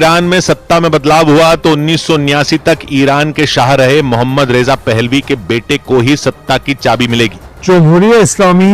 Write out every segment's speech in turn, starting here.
Iran में सत्ता में बदलाव हुआ तो 1979 तक ईरान के शाह रहे मोहम्मद रेजा पहलवी के बेटे को ही सत्ता की चाबी मिलेगी। जमहूरी इस्लामी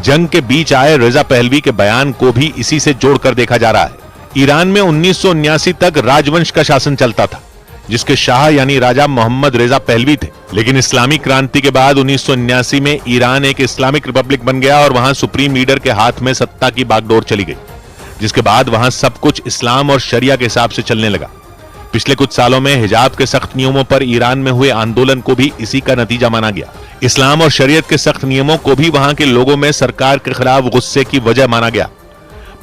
जंग के बीच आए रेजा पहलवी के बयान को भी इसी से जोड़कर देखा जा रहा है। ईरान में 1979 तक राजवंश का शासन चलता था, जिसके शाह यानी राजा मोहम्मद रेजा पहलवी थे। लेकिन इस्लामी क्रांति के बाद 1979 में ईरान एक इस्लामिक रिपब्लिक बन गया और वहां सुप्रीम लीडर के हाथ में सत्ता की बागडोर चली गई, जिसके बाद वहां सब कुछ इस्लाम और शरिया के हिसाब से चलने लगा। पिछले कुछ सालों में हिजाब के सख्त नियमों पर ईरान में हुए आंदोलन को भी इसी का नतीजा माना गया। इस्लाम और शरीयत के सख्त नियमों को भी वहां के लोगों में सरकार के खिलाफ गुस्से की वजह माना गया।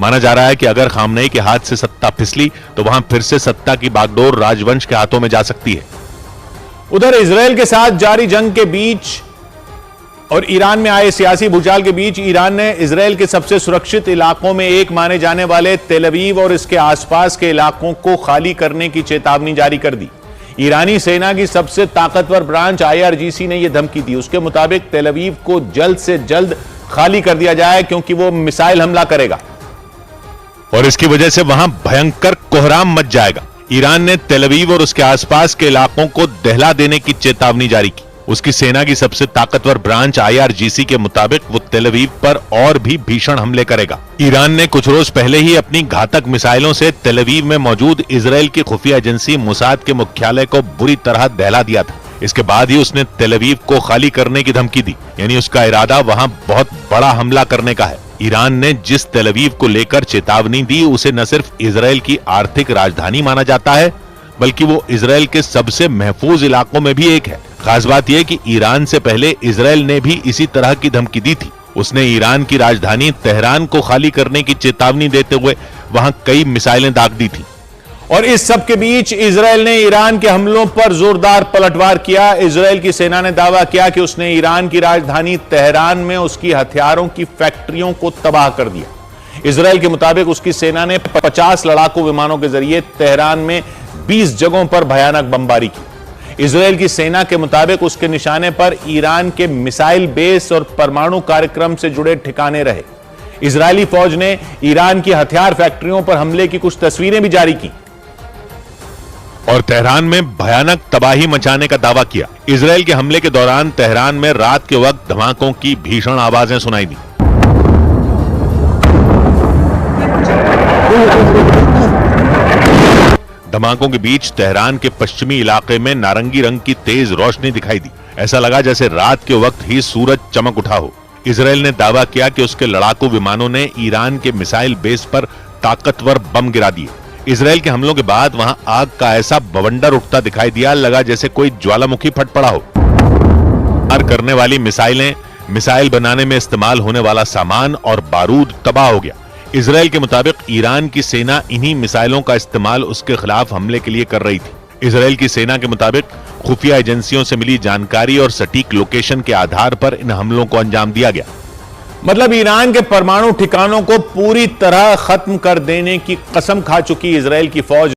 माना जा रहा है कि अगर खामनेई के हाथ से सत्ता फिसली तो वहां फिर से सत्ता की बागडोर राजवंश के हाथों में जा सकती है। उधर इजराइल के साथ जारी जंग के बीच और ईरान में आए सियासी भूचाल के बीच ईरान ने इजराइल के सबसे सुरक्षित इलाकों में एक माने जाने वाले तेल अवीव और इसके आसपास के इलाकों को खाली करने की चेतावनी जारी कर दी। ईरानी सेना की सबसे ताकतवर ब्रांच IRGC ने यह धमकी दी। उसके मुताबिक तेल अवीव को जल्द से जल्द खाली कर दिया जाए क्योंकि वो मिसाइल हमला करेगा और इसकी वजह से वहां भयंकर कोहराम मच जाएगा। ईरान ने तेल अवीव और उसके आसपास के इलाकों को दहला देने की चेतावनी जारी की। उसकी सेना की सबसे ताकतवर ब्रांच IRGC के मुताबिक वो तेल अवीव पर और भी भीषण हमले करेगा। ईरान ने कुछ रोज पहले ही अपनी घातक मिसाइलों से तेल अवीव में मौजूद इजराइल की खुफिया एजेंसी मोसाद के मुख्यालय को बुरी तरह दहला दिया था। इसके बाद ही उसने तेल अवीव को खाली करने की धमकी दी, यानी उसका इरादा वहां बहुत बड़ा हमला करने का है। ईरान ने जिस तेल अवीव को लेकर चेतावनी दी उसे न सिर्फ इजराइल की आर्थिक राजधानी माना जाता है, बल्कि वो इजराइल के सबसे महफूज इलाकों में भी एक है। खास बात यह कि ईरान से पहले इजराइल ने भी इसी तरह की धमकी दी थी। उसने ईरान की राजधानी तेहरान को खाली करने की चेतावनी देते हुए वहां कई मिसाइलें दाग दी थी। और इस सब के बीच इजराइल ने ईरान के हमलों पर जोरदार पलटवार किया। इजराइल की सेना ने दावा किया कि उसने ईरान की राजधानी तेहरान में उसकी हथियारों की फैक्ट्रियों को तबाह कर दिया। इजराइल के मुताबिक उसकी सेना ने 50 लड़ाकू विमानों के जरिए तेहरान में 20 जगहों पर भयानक बमबारी की। इजराइल की सेना के मुताबिक उसके निशाने पर ईरान के मिसाइल बेस और परमाणु कार्यक्रम से जुड़े ठिकाने रहे। इजरायली फौज ने ईरान की हथियार फैक्ट्रियों पर हमले की कुछ तस्वीरें भी जारी की और तेहरान में भयानक तबाही मचाने का दावा किया। इजराइल के हमले के दौरान तेहरान में रात के वक्त धमाकों की भीषण आवाजें सुनाई दी। धमाकों के बीच तेहरान के पश्चिमी इलाके में नारंगी रंग की तेज रोशनी दिखाई दी। ऐसा लगा जैसे रात के वक्त ही सूरज चमक उठा हो। इजराइल ने दावा किया कि उसके लड़ाकू विमानों ने ईरान के मिसाइल बेस पर ताकतवर बम गिरा दिए। इजराइल के हमलों के बाद वहां आग का ऐसा बवंडर उठता दिखाई दिया, लगा जैसे कोई ज्वालामुखी फट पड़ा हो। फायर करने वाली मिसाइलें, मिसाइल बनाने में इस्तेमाल होने वाला सामान और बारूद तबाह हो गया। इजराइल के मुताबिक ईरान की सेना इन्हीं मिसाइलों का इस्तेमाल उसके खिलाफ हमले के लिए कर रही थी। इजराइल की सेना के मुताबिक खुफिया एजेंसियों से मिली जानकारी और सटीक लोकेशन के आधार पर इन हमलों को अंजाम दिया गया। मतलब ईरान के परमाणु ठिकानों को पूरी तरह खत्म कर देने की कसम खा चुकी इजराइल की फौज